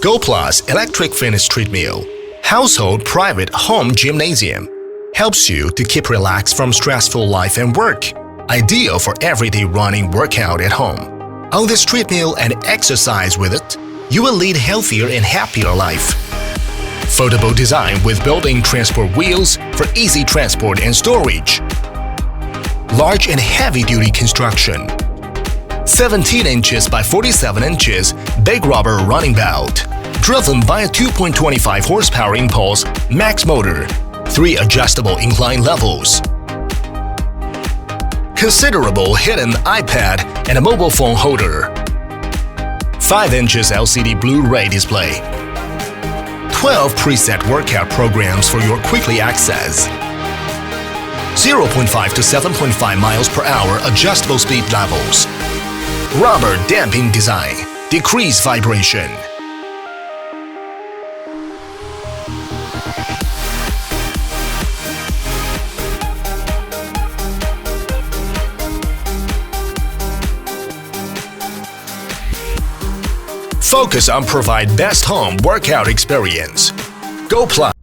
Go Plus Electric Fitness Treadmill, household private home gymnasium, helps you to keep relaxed from stressful life and work. Ideal for everyday running workout at home. On this treadmill and exercise with it, you will lead healthier and happier life. Foldable design with built-in transport wheels for easy transport and storage. Large and heavy-duty construction. 17 inches by 47 inches big rubber running belt. Driven by a 2.25 horsepower impulse max motor. 3 adjustable incline levels. Considerable hidden iPad and a mobile phone holder. 5 inches LCD Blu-ray display. 12 preset workout programs for your quickly access. 0.5 to 7.5 miles per hour adjustable speed levels. Rubber damping design. Decrease vibration. Focus on provide best home workout experience. Go Plus.